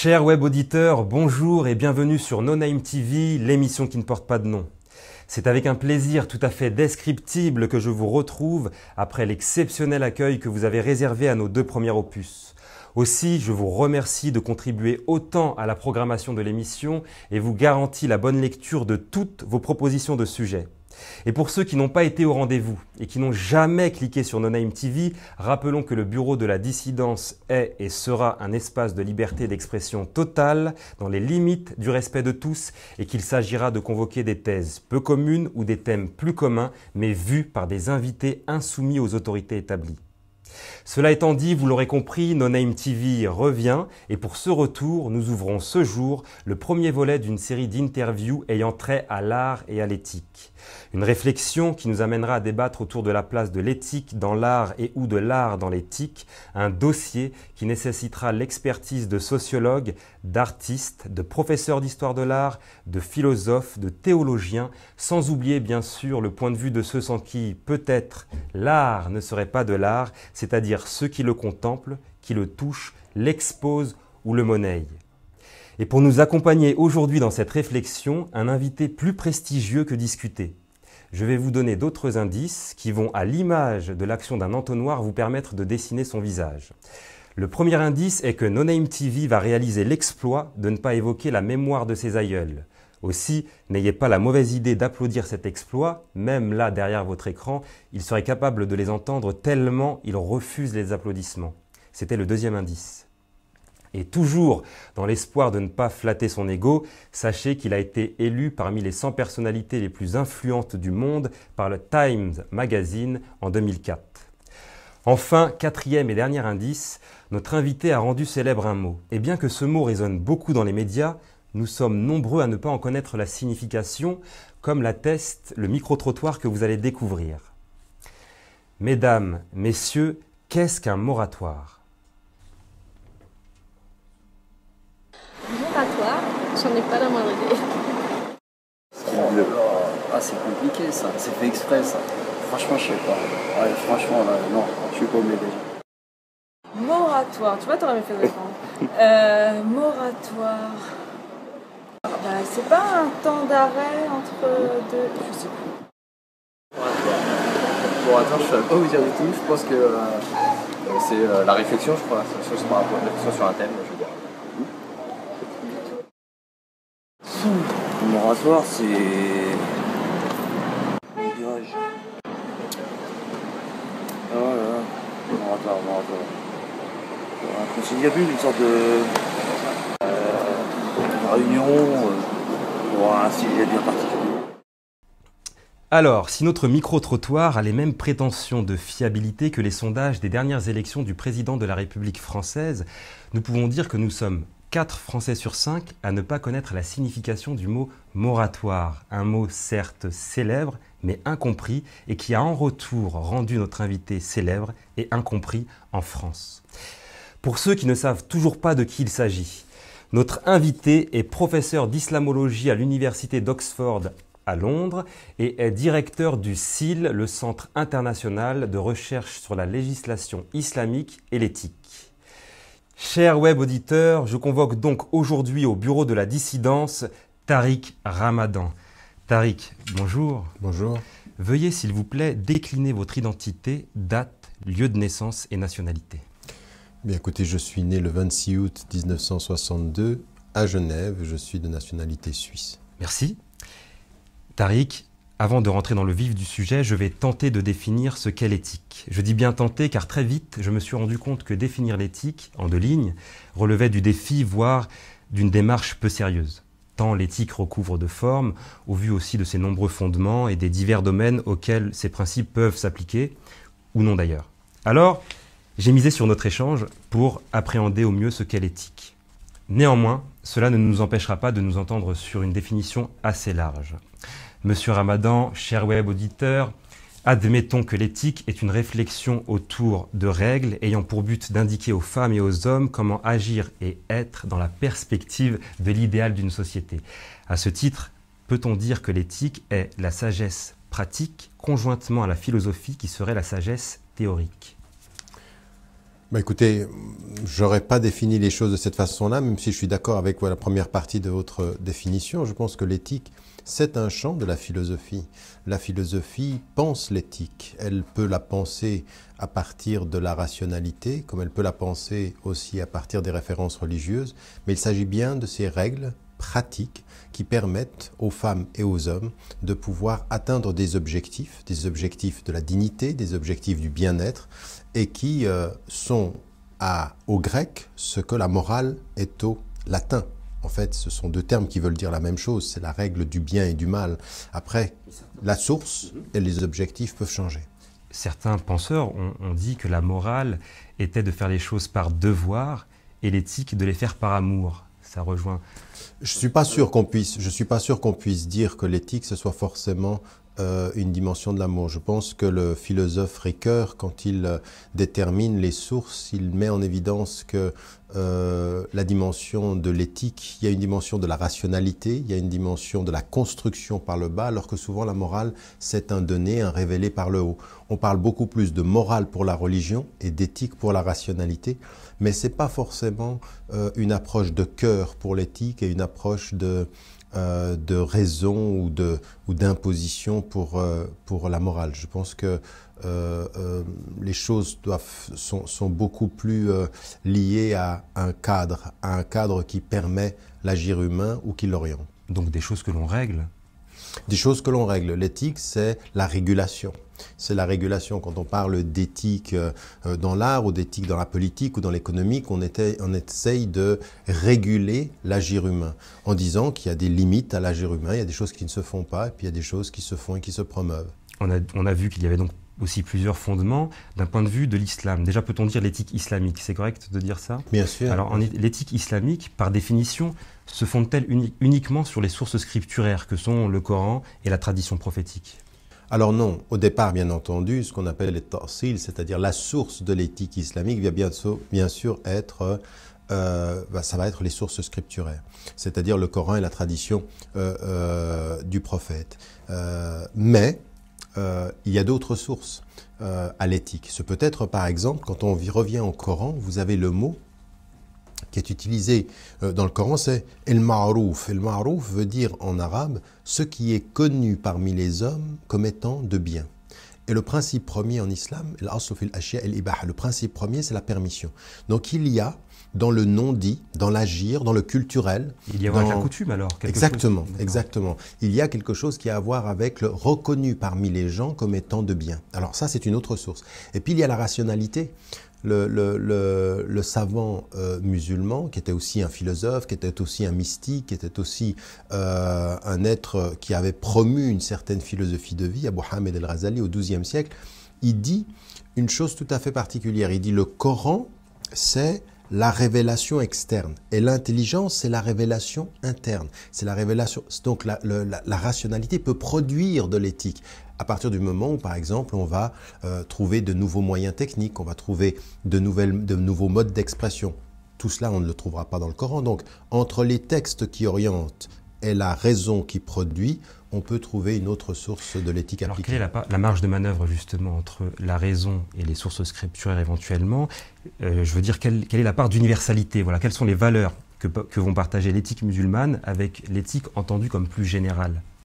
Chers web auditeurs, bonjour et bienvenue sur No Name TV, l'émission qui ne porte pas de nom. C'est avec un plaisir tout à fait descriptible que je vous retrouve après l'exceptionnel accueil que vous avez réservé à nos deux premiers opus. Aussi, je vous remercie de contribuer autant à la programmation de l'émission et vous garantis la bonne lecture de toutes vos propositions de sujets. Et pour ceux qui n'ont pas été au rendez-vous et qui n'ont jamais cliqué sur No Name TV, rappelons que le Bureau de la dissidence est et sera un espace de liberté d'expression totale dans les limites du respect de tous et qu'il s'agira de convoquer des thèses peu communes ou des thèmes plus communs mais vus par des invités insoumis aux autorités établies. Cela étant dit, vous l'aurez compris, No Name TV revient et pour ce retour, nous ouvrons ce jour le premier volet d'une série d'interviews ayant trait à l'art et à l'éthique. Une réflexion qui nous amènera à débattre autour de la place de l'éthique dans l'art et ou de l'art dans l'éthique, un dossier qui nécessitera l'expertise de sociologues, d'artistes, de professeurs d'histoire de l'art, de philosophes, de théologiens, sans oublier bien sûr le point de vue de ceux sans qui, peut-être, l'art ne serait pas de l'art, c'est-à-dire ceux qui le contemplent, qui le touchent, l'exposent ou le monnaient. Et pour nous accompagner aujourd'hui dans cette réflexion, un invité plus prestigieux que discuté. Je vais vous donner d'autres indices qui vont, à l'image de l'action d'un entonnoir, vous permettre de dessiner son visage. Le premier indice est que No Name TV va réaliser l'exploit de ne pas évoquer la mémoire de ses aïeuls. Aussi, n'ayez pas la mauvaise idée d'applaudir cet exploit, même là derrière votre écran, il serait capable de les entendre tellement il refuse les applaudissements. C'était le deuxième indice. Et toujours dans l'espoir de ne pas flatter son ego, sachez qu'il a été élu parmi les 100 personnalités les plus influentes du monde par le Times Magazine en 2004. Enfin, quatrième et dernier indice, notre invité a rendu célèbre un mot. Et bien que ce mot résonne beaucoup dans les médias, nous sommes nombreux à ne pas en connaître la signification, comme l'atteste le micro-trottoir que vous allez découvrir. Mesdames, messieurs, qu'est-ce qu'un moratoire ? Moratoire, j'en ai pas la moindre idée. Ah, c'est compliqué ça, c'est fait exprès ça. Franchement, je sais pas. Ouais, franchement, là, non, je suis paumé déjà. Moratoire, tu vois, t'aurais mieux fait de répondre. Moratoire. Bah, c'est pas un temps d'arrêt entre deux. Je sais plus. Moratoire, je ne savais pas vous dire du tout. Je pense que c'est la réflexion, je crois. C'est par rapport à la réflexion sur un thème, je veux dire. Le moratoire, c'est. Comment dirais-je ? Ah voilà, moratoire. Un conciliabule, une sorte de réunion pour un style bien particulier. Alors, si notre micro-trottoir a les mêmes prétentions de fiabilité que les sondages des dernières élections du président de la République française, nous pouvons dire que nous sommes 4 Français sur 5 à ne pas connaître la signification du mot moratoire, un mot certes célèbre mais incompris et qui a en retour rendu notre invité célèbre et incompris en France. Pour ceux qui ne savent toujours pas de qui il s'agit, notre invité est professeur d'islamologie à l'université d'Oxford à Londres et est directeur du CIL, le Centre international de recherche sur la législation islamique et l'éthique. Chers web auditeurs, je convoque donc aujourd'hui au bureau de la dissidence Tariq Ramadan. Tariq, bonjour. Bonjour. Veuillez s'il vous plaît décliner votre identité, date, lieu de naissance et nationalité. Bien écoutez, je suis né le 26 août 1962 à Genève. Je suis de nationalité suisse. Merci. Tariq, avant de rentrer dans le vif du sujet, je vais tenter de définir ce qu'est l'éthique. Je dis bien tenter car très vite, je me suis rendu compte que définir l'éthique, en 2 lignes, relevait du défi, voire d'une démarche peu sérieuse. Tant l'éthique recouvre de formes, au vu aussi de ses nombreux fondements et des divers domaines auxquels ces principes peuvent s'appliquer, ou non d'ailleurs. Alors, j'ai misé sur notre échange pour appréhender au mieux ce qu'est l'éthique. Néanmoins, cela ne nous empêchera pas de nous entendre sur une définition assez large. Monsieur Ramadan, cher web auditeur, admettons que l'éthique est une réflexion autour de règles ayant pour but d'indiquer aux femmes et aux hommes comment agir et être dans la perspective de l'idéal d'une société. À ce titre, peut-on dire que l'éthique est la sagesse pratique conjointement à la philosophie qui serait la sagesse théorique ? Écoutez, j'aurais pas défini les choses de cette façon-là, même si je suis d'accord avec la première partie de votre définition. Je pense que l'éthique, c'est un champ de la philosophie. La philosophie pense l'éthique. Elle peut la penser à partir de la rationalité, comme elle peut la penser aussi à partir des références religieuses. Mais il s'agit bien de ces règles pratiques qui permettent aux femmes et aux hommes de pouvoir atteindre des objectifs de la dignité, des objectifs du bien-être, et qui sont au grec ce que la morale est au latin. En fait, ce sont deux termes qui veulent dire la même chose, c'est la règle du bien et du mal. Après, la source et les objectifs peuvent changer. Certains penseurs ont dit que la morale était de faire les choses par devoir et l'éthique de les faire par amour. Ça rejoint... Je suis pas sûr qu'on puisse dire que l'éthique ce soit forcément une dimension de l'amour. Je pense que le philosophe Ricoeur, quand il détermine les sources, il met en évidence que la dimension de l'éthique, il y a une dimension de la rationalité, il y a une dimension de la construction par le bas, alors que souvent la morale, c'est un donné, un révélé par le haut. On parle beaucoup plus de morale pour la religion et d'éthique pour la rationalité, mais ce n'est pas forcément une approche de cœur pour l'éthique et une approche de raison ou d'imposition pour la morale. Je pense que les choses sont beaucoup plus liées à un cadre qui permet l'agir humain ou qui l'oriente. Donc des choses que l'on règle. Des choses que l'on règle. L'éthique, c'est la régulation. C'est la régulation. Quand on parle d'éthique dans l'art ou d'éthique dans la politique ou dans l'économique, on essaye de réguler l'agir humain en disant qu'il y a des limites à l'agir humain, il y a des choses qui ne se font pas et puis il y a des choses qui se font et qui se promeuvent. On a vu qu'il y avait donc aussi plusieurs fondements d'un point de vue de l'islam. Déjà, peut-on dire l'éthique islamique? C'est correct de dire ça? Bien sûr. Alors, l'éthique islamique, par définition, se fonde-t-elle uniquement sur les sources scripturaires que sont le Coran et la tradition prophétique? Alors non, au départ, bien entendu, ce qu'on appelle les ta'sil, c'est-à-dire la source de l'éthique islamique, va bien sûr être, ça va être les sources scripturaires, c'est-à-dire le Coran et la tradition du prophète. Mais il y a d'autres sources à l'éthique. Ce peut être, par exemple, quand on revient au Coran, vous avez le mot qui est utilisé dans le Coran, c'est « el-ma'rouf ». El ma'rouf veut dire en arabe ce qui est connu parmi les hommes comme étant de bien. Et le principe premier en islam, le principe premier, c'est la permission. Donc il y a dans le non-dit, dans l'agir, dans le culturel. Il y a avec la coutume alors exactement. Il y a quelque chose qui a à voir avec le reconnu parmi les gens comme étant de bien. Alors ça, c'est une autre source. Et puis il y a la rationalité. Le savant musulman, qui était aussi un philosophe, qui était aussi un mystique, qui était aussi un être qui avait promu une certaine philosophie de vie, Abu Hamid al-Ghazali au XIIe siècle, il dit une chose tout à fait particulière. Il dit le Coran, c'est la révélation externe et l'intelligence, c'est la révélation interne. C'est la révélation. Donc la rationalité peut produire de l'éthique. À partir du moment où, par exemple, on va trouver de nouveaux moyens techniques, on va trouver de nouveaux modes d'expression. Tout cela, on ne le trouvera pas dans le Coran. Donc, entre les textes qui orientent et la raison qui produit, on peut trouver une autre source de l'éthique appliquée. Alors, quelle est la marge de manœuvre, justement, entre la raison et les sources scripturaires éventuellement? Je veux dire, quelle est la part d'universalité? Voilà, quelles sont les valeurs que vont partager l'éthique musulmane avec l'éthique entendue comme plus générale?